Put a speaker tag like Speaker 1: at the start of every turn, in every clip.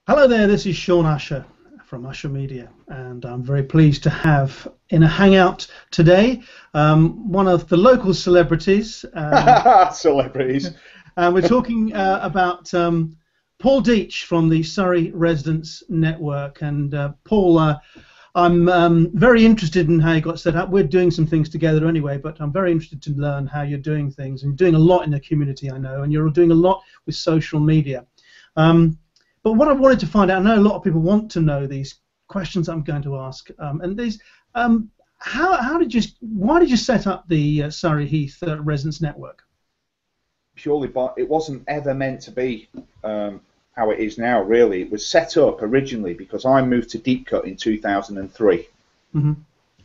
Speaker 1: Hello there, this is Sean Usher from Usher Media, and I'm very pleased to have in a hangout today one of the local celebrities.
Speaker 2: Celebrities.
Speaker 1: And we're talking about Paul Deach from the Surrey Residents Network. And Paul, I'm very interested in how you got set up. We're doing some things together anyway, but I'm very interested to learn how you're doing things. And you're doing a lot in the community, I know, and you're doing a lot with social media. But what I wanted to find out, I know a lot of people want to know these questions I'm going to ask, and these, why did you set up the Surrey Heath Residents Network?
Speaker 2: Purely, but it wasn't ever meant to be how it is now, really. It was set up originally because I moved to Deep Cut in 2003.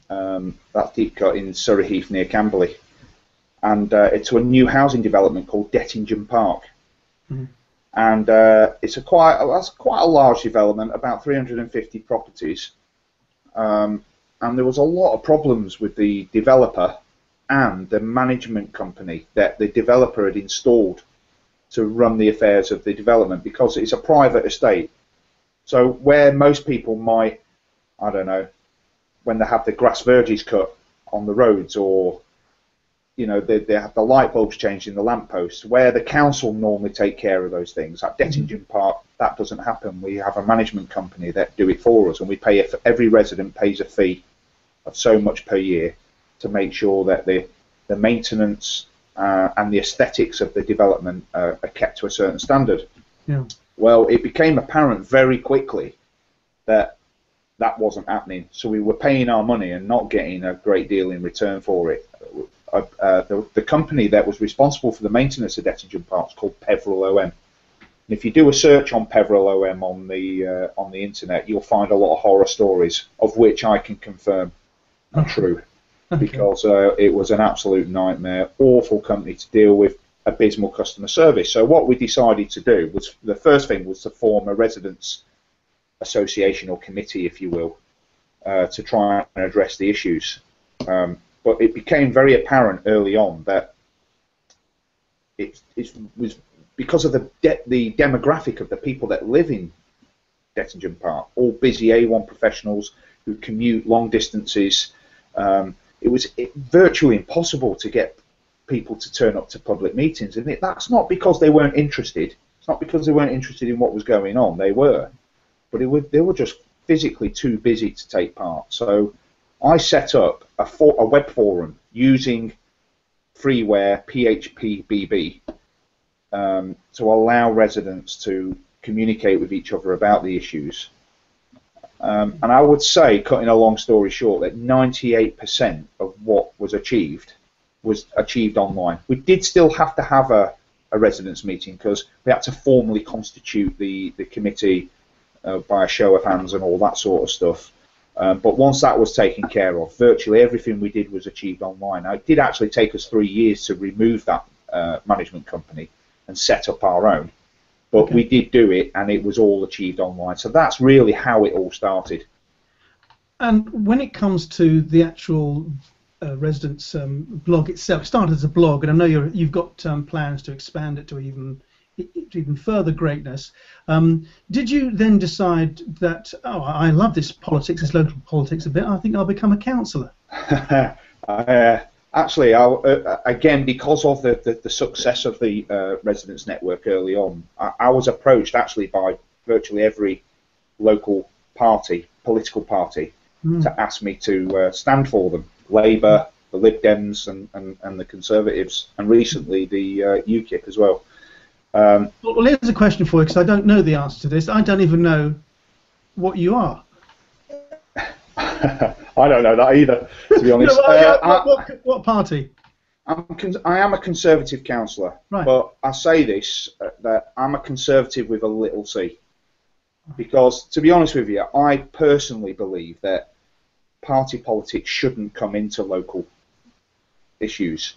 Speaker 2: That's Deep Cut in Surrey Heath near Camberley. And it's a new housing development called Dettingen Park. And that's quite a large development, about 350 properties. And there was a lot of problems with the developer and the management company that the developer had installed to run the affairs of the development, because it's a private estate. So where most people might, I don't know, when they have the grass verges cut on the roads, or they have the light bulbs changed in the lampposts, where the council normally take care of those things. At Dettingen Park, that doesn't happen. We have a management company that do it for us, and we pay, every resident pays a fee of so much per year to make sure that the maintenance and the aesthetics of the development are kept to a certain standard.
Speaker 1: Yeah.
Speaker 2: Well, it became apparent very quickly that that wasn't happening. So we were paying our money and not getting a great deal in return for it. The company that was responsible for the maintenance of Dettingen Park is called Peveril OM. And if you do a search on Peveril OM on the internet, you'll find a lot of horror stories, of which I can confirm are true.
Speaker 1: Okay.
Speaker 2: Because it was an absolute nightmare, awful company to deal with, abysmal customer service. So what we decided to do was, the first thing was to form a residents association, or committee, if you will, to try and address the issues. But it became very apparent early on that it was because of the demographic of the people that live in Dettingen Park, all busy A1 professionals who commute long distances. It was virtually impossible to get people to turn up to public meetings, and that's not because they weren't interested. It's not because they weren't interested in what was going on. They were, but they were just physically too busy to take part. So I set up a web forum using freeware PHP to allow residents to communicate with each other about the issues. And I would say, cutting a long story short, that 98% of what was achieved online. We did still have to have a residents meeting, because we had to formally constitute the committee by a show of hands and all that sort of stuff. But once that was taken care of, virtually everything we did was achieved online. Now, it did actually take us 3 years to remove that management company and set up our own. But
Speaker 1: okay,
Speaker 2: we did do it, and it was all achieved online. So that's really how it all started.
Speaker 1: And when it comes to the actual residents blog itself, it started as a blog, and I know you've got plans to expand it to even further greatness. Did you then decide that, oh, I love this politics, this local politics a bit, I think I'll become a councillor?
Speaker 2: Actually, again, because of the success of the Residents Network early on, I was approached actually by virtually every local political party, to ask me to stand for them. Labour, the Lib Dems, and the Conservatives, and recently the UKIP as well.
Speaker 1: Well, here's a question for you, because I don't know the answer to this. I don't even know what you are.
Speaker 2: I don't know that either, to be honest.
Speaker 1: What party?
Speaker 2: I am a Conservative councillor,
Speaker 1: right,
Speaker 2: but I say this, that I'm a Conservative with a little c. Because, to be honest with you, I personally believe that party politics shouldn't come into local issues.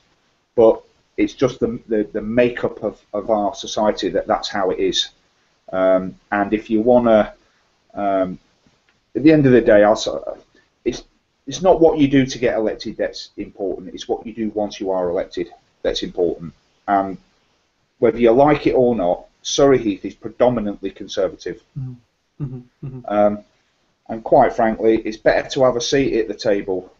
Speaker 2: But it's just the makeup of our society that's how it is. And if you want to, at the end of the day, it's not what you do to get elected that's important. It's what you do once you are elected that's important. And whether you like it or not, Surrey Heath is predominantly Conservative. And quite frankly, it's better to have a seat at the table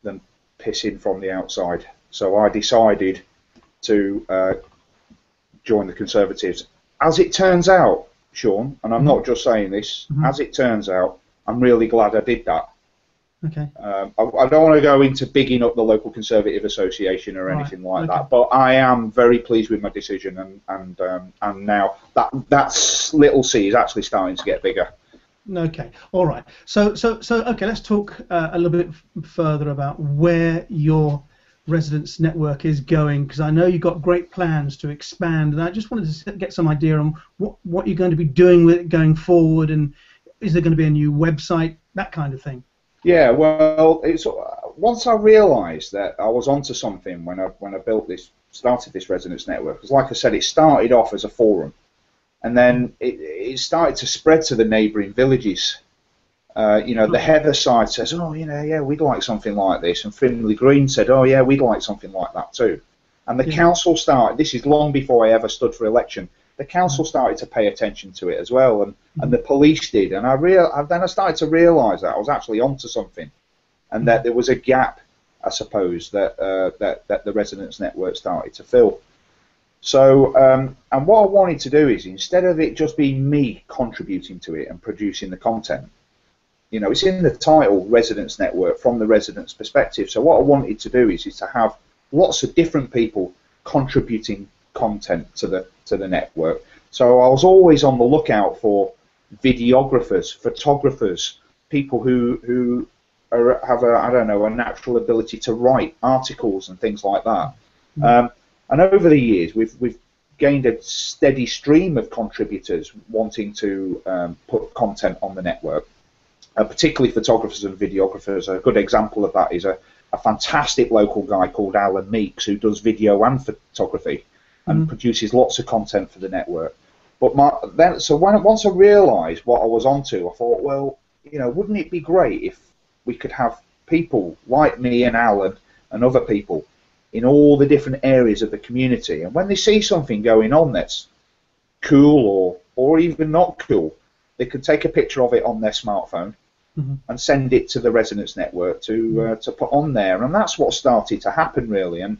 Speaker 2: than pissing from the outside. So I decided to join the Conservatives. As it turns out, Sean, and I'm not just saying this, as it turns out, I'm really glad I did that.
Speaker 1: Okay.
Speaker 2: I don't want to go into bigging up the local Conservative Association or anything like that, but I am very pleased with my decision, and now that little C is actually starting to get bigger.
Speaker 1: Okay. All right. So okay. Let's talk a little bit further about where your residents network is going, because I know you've got great plans to expand, and I just wanted to get some idea on what you're going to be doing with it going forward, and is there going to be a new website, that kind of thing.
Speaker 2: Yeah, well, it's once I realised that I was onto something when I started this residents network, because like I said, it started off as a forum, and then it started to spread to the neighbouring villages. The Heather side says, oh, yeah, we'd like something like this, and Findlay Green said, oh yeah, we'd like something like that too. And the council started, this is long before I ever stood for election, the council started to pay attention to it as well, and the police did, and then I started to realise that I was actually onto something, and that there was a gap, I suppose, that the residents network started to fill. So, and what I wanted to do is, instead of it just being me contributing to it and producing the content, it's in the title, Residents Network, from the residents' perspective. So what I wanted to do is to have lots of different people contributing content to the network. So I was always on the lookout for videographers, photographers, people who have a natural ability to write articles and things like that. And over the years, we've gained a steady stream of contributors wanting to put content on the network. Particularly photographers and videographers. A good example of that is a fantastic local guy called Alan Meeks, who does video and photography and produces lots of content for the network. But once I realised what I was onto, I thought, well, wouldn't it be great if we could have people like me and Alan and other people in all the different areas of the community, and when they see something going on that's cool or even not cool, they could take a picture of it on their smartphone and send it to the residents network to put on there, and that's what started to happen really. And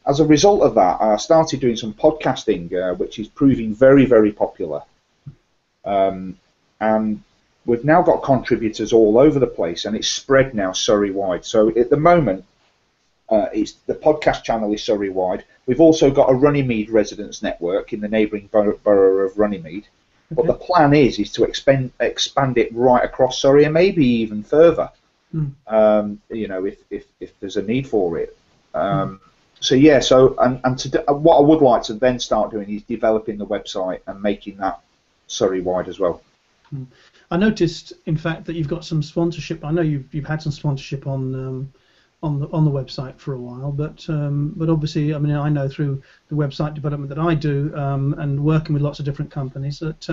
Speaker 2: as a result of that, I started doing some podcasting, which is proving very, very popular. And we've now got contributors all over the place, and it's spread now Surrey-wide. So at the moment, the podcast channel is Surrey-wide. We've also got a Runnymede residents network in the neighbouring borough of Runnymede. But the plan is to expand it right across Surrey and maybe even further, if there's a need for it. What I would like to then start doing is developing the website and making that Surrey-wide as well.
Speaker 1: I noticed, in fact, that you've got some sponsorship. I know you've had some sponsorship on the website for a while, but obviously, I mean, I know through the website development that I do and working with lots of different companies that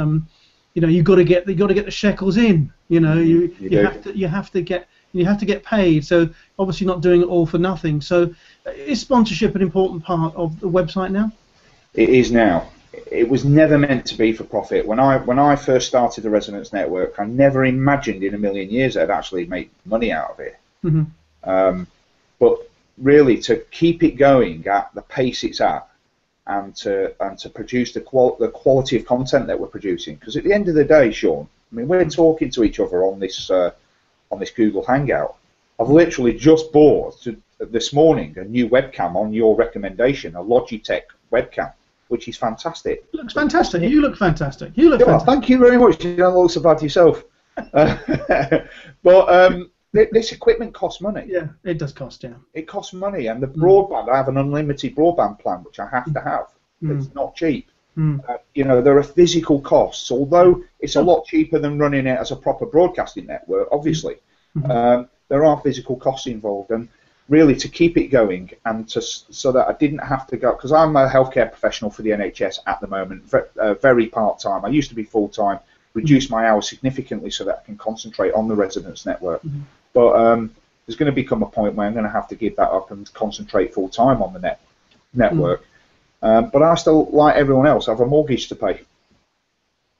Speaker 1: you've got to get the shekels in. You have to get paid. So obviously, not doing it all for nothing. So is sponsorship an important part of the website now?
Speaker 2: It is now. It was never meant to be for profit. When I first started the Residents Network, I never imagined in a million years I'd actually make money out of it. But really, to keep it going at the pace it's at, and to produce the quality of content that we're producing, because at the end of the day, Sean, I mean, we're talking to each other on this Google Hangout. I've literally just bought this morning a new webcam on your recommendation, a Logitech webcam, which is fantastic.
Speaker 1: Looks fantastic. You look fantastic. You look fantastic.
Speaker 2: Thank you very much. You don't look so bad yourself. But this equipment costs money.
Speaker 1: Yeah, it does cost, yeah.
Speaker 2: It costs money, and the broadband, I have an unlimited broadband plan, which I have to have. It's not cheap. There are physical costs, although it's a lot cheaper than running it as a proper broadcasting network, obviously. There are physical costs involved, and really to keep it going and so that I didn't have to go, because I'm a healthcare professional for the NHS at the moment, very part-time. I used to be full-time, reduced my hours significantly so that I can concentrate on the residents network. But there's going to become a point where I'm going to have to give that up and concentrate full-time on the network. But I still, like everyone else, have a mortgage to pay.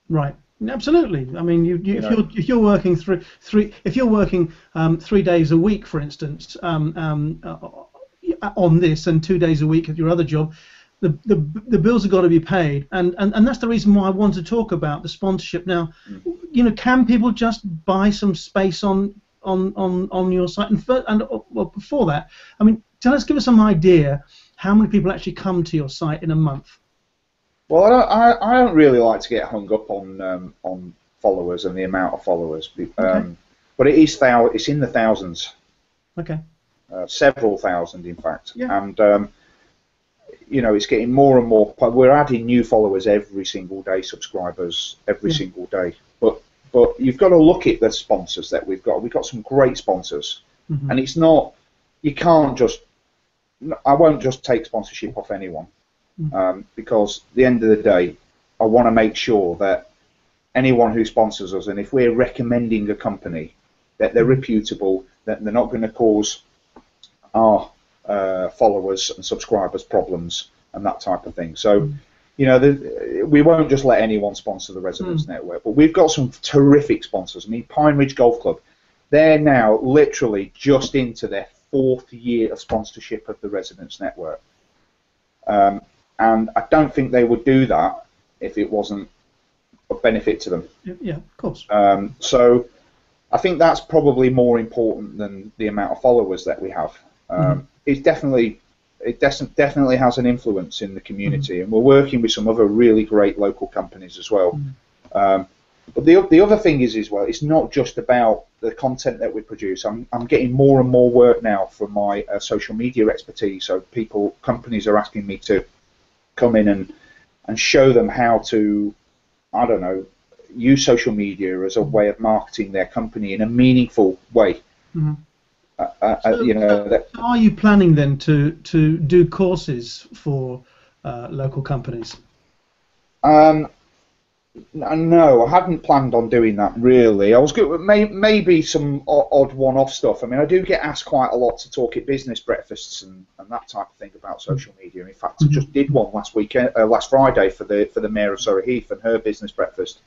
Speaker 1: Right. Absolutely. I mean, if you're working if you're working 3 days a week, for instance, on this, and 2 days a week at your other job, the bills have got to be paid, and that's the reason why I want to talk about the sponsorship now. Can people just buy some space on your site? And well, before that, I mean, give us some idea how many people actually come to your site in a month.
Speaker 2: Well, I don't really like to get hung up on followers and the amount of followers, but it's in the thousands.
Speaker 1: Okay.
Speaker 2: Several thousand, in fact.
Speaker 1: Yeah.
Speaker 2: And it's getting more and more. We're adding new followers every single day, subscribers every single day. But you've got to look at the sponsors that we've got. We've got some great sponsors, and it's not. You can't just. I won't just take sponsorship off anyone. Because at the end of the day, I want to make sure that anyone who sponsors us, and if we're recommending a company, that they're reputable, that they're not going to cause our followers and subscribers problems and that type of thing. So, we won't just let anyone sponsor the Residents Network, but we've got some terrific sponsors. I mean, Pine Ridge Golf Club, they're now literally just into their 4th year of sponsorship of the Residents Network. And I don't think they would do that if it wasn't of benefit to them.
Speaker 1: Yeah, of course.
Speaker 2: So I think that's probably more important than the amount of followers that we have. It definitely has an influence in the community, and we're working with some other really great local companies as well. But the other thing is well, it's not just about the content that we produce. I'm getting more and more work now from my social media expertise. So companies are asking me to come in and show them how to, I don't know, use social media as a way of marketing their company in a meaningful way.
Speaker 1: Are you planning then to do courses for local companies?
Speaker 2: No, I hadn't planned on doing that really. I was good, maybe some odd one-off stuff. I mean, I do get asked quite a lot to talk at business breakfasts and that type of thing about social media. In fact, I just did one last Friday for the Mayor of Surrey Heath and her business breakfast,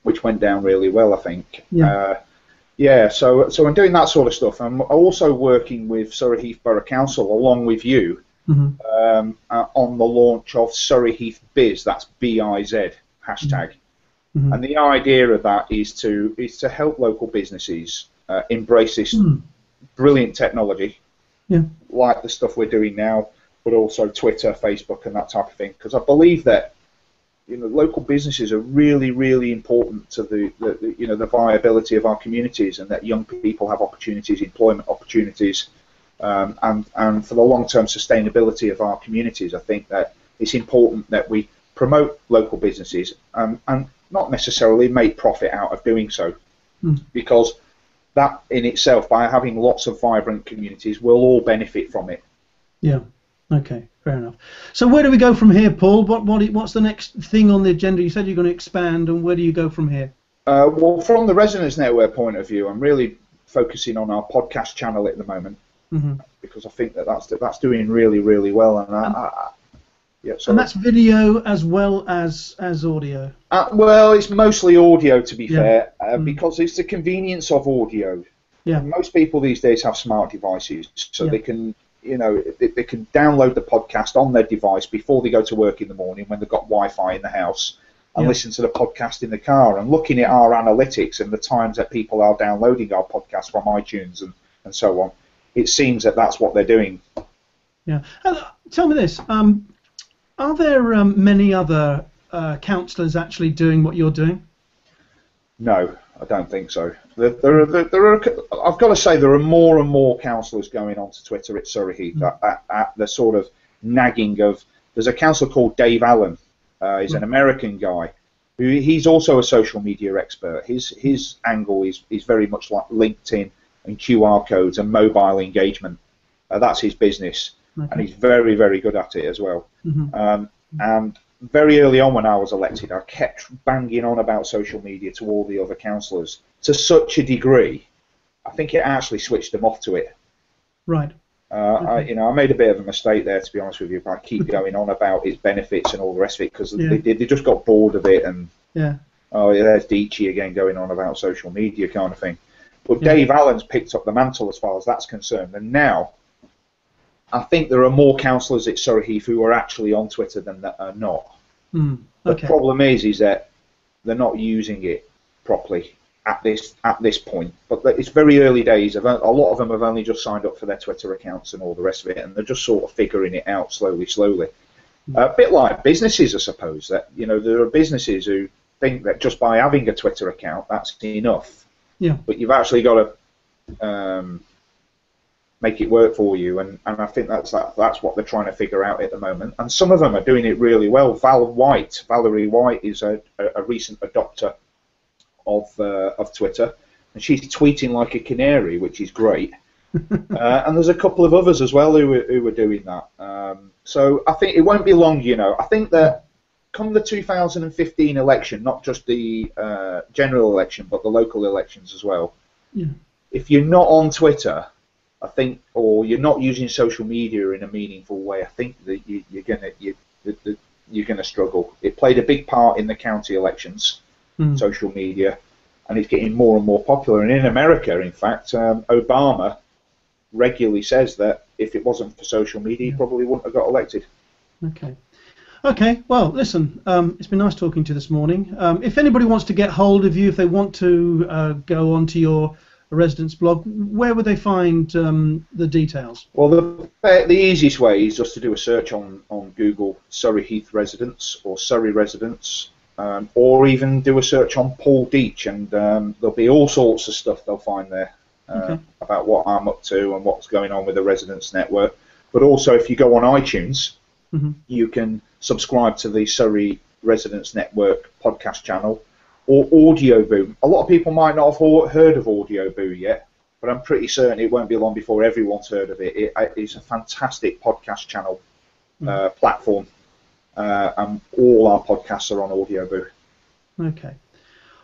Speaker 2: which went down really well, I think. So I'm doing that sort of stuff. I'm also working with Surrey Heath Borough Council along with you. On the launch of Surrey Heath Biz, that's BIZ hashtag, and the idea of that is to help local businesses embrace this brilliant technology, like the stuff we're doing now, but also Twitter, Facebook, and that type of thing. Because I believe that local businesses are really, really important to the viability of our communities, and that young people have opportunities, employment opportunities. And for the long-term sustainability of our communities, I think that it's important that we promote local businesses and not necessarily make profit out of doing so, because that in itself, by having lots of vibrant communities, we'll all benefit from it.
Speaker 1: Yeah. Okay. Fair enough. So where do we go from here, Paul? What's the next thing on the agenda? You said you're going to expand, and where do you go from here?
Speaker 2: Well, from the Residents Network point of view, I'm really focusing on our podcast channel at the moment. Because I think that's doing really, really well, and
Speaker 1: and that's video as well as audio.
Speaker 2: Well, it's mostly audio, to be fair, because it's the convenience of audio. Most people these days have smart devices, so they can they can download the podcast on their device before they go to work in the morning when they've got Wi-Fi in the house, and listen to the podcast in the car. And looking at our analytics and the times that people are downloading our podcast from iTunes and so on, it seems that that's what they're doing. Yeah.
Speaker 1: Tell me this: are there many other councillors actually doing what you're doing?
Speaker 2: No, I don't think so. There are. I've got to say, there are more and more councillors going onto Twitter at Surrey Heath at the sort of nagging of. There's a councillor called Dave Allen. He's an American guy. He's also a social media expert. His angle is very much like LinkedIn and QR codes and mobile engagement. That's his business, and he's very, very good at it as well. And very early on when I was elected, I kept banging on about social media to all the other councillors to such a degree, I think it actually switched them off to it.
Speaker 1: Right.
Speaker 2: I made a bit of a mistake there, to be honest with you, but I keep going on about its benefits and all the rest of it, because they just got bored of it, and
Speaker 1: Yeah.
Speaker 2: Oh, yeah, there's Deachy again going on about social media kind of thing. But
Speaker 1: Yeah.
Speaker 2: Dave Allen's picked up the mantle as far as that's concerned, and now I think there are more councillors at Surrey Heath who are actually on Twitter than that are not.
Speaker 1: Mm.
Speaker 2: The
Speaker 1: Okay.
Speaker 2: problem is that they're not using it properly at this point. But it's very early days. A lot of them have only just signed up for their Twitter accounts and all the rest of it, and they're just sort of figuring it out slowly. A bit like businesses, I suppose. That there are businesses who think that just by having a Twitter account that's enough.
Speaker 1: Yeah.
Speaker 2: But you've actually got to make it work for you, and I think that's what they're trying to figure out at the moment. And some of them are doing it really well. Valerie White is a recent adopter of Twitter, and she's tweeting like a canary, which is great. And there's a couple of others as well who are doing that. So I think it won't be long. I think that come the 2015 election, not just the general election, but the local elections as well.
Speaker 1: Yeah.
Speaker 2: If you're not on Twitter, I think, or you're not using social media in a meaningful way, I think that you're gonna struggle. It played a big part in the county elections, social media, and it's getting more and more popular. And in America, in fact, Obama regularly says that if it wasn't for social media, he probably wouldn't have got elected.
Speaker 1: Okay. Well, listen, it's been nice talking to you this morning. If anybody wants to get hold of you, if they want to go onto your residence blog, where would they find the details?
Speaker 2: Well, the easiest way is just to do a search on Google Surrey Heath Residents or Surrey Residents, or even do a search on Paul Deach, and there'll be all sorts of stuff they'll find there about what I'm up to and what's going on with the Residents Network. But also, if you go on iTunes, you can subscribe to the Surrey Residents Network podcast channel, or Audio Boo. A lot of people might not have heard of Audio Boo yet, but I'm pretty certain it won't be long before everyone's heard of it. It's a fantastic podcast channel platform, and all our podcasts are on Audio Boo.
Speaker 1: Okay.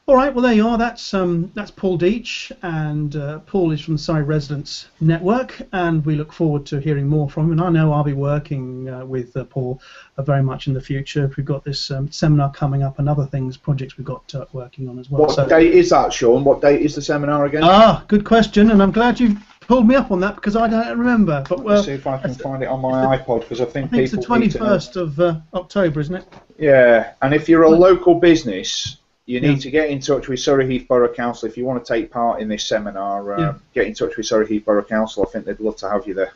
Speaker 1: All right. Well, there you are. That's Paul Deach, and Paul is from the Surrey Residents Network, and we look forward to hearing more from him. And I know I'll be working with Paul very much in the future. We've got this seminar coming up and other projects we've got working on as well.
Speaker 2: What date is that, Sean? What date is the seminar again?
Speaker 1: Good question, and I'm glad you've pulled me up on that because I don't remember. But
Speaker 2: Let's see if I can find it on my iPod, because I think
Speaker 1: it's the 21st of October, isn't it?
Speaker 2: Yeah, and if you're a local business, you need to get in touch with Surrey Heath Borough Council. If you want to take part in this seminar, get in touch with Surrey Heath Borough Council. I think they'd love to have you there.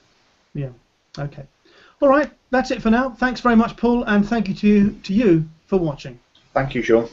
Speaker 1: Yeah, okay. All right, that's it for now. Thanks very much, Paul, and thank you to you for watching.
Speaker 2: Thank you, Sean.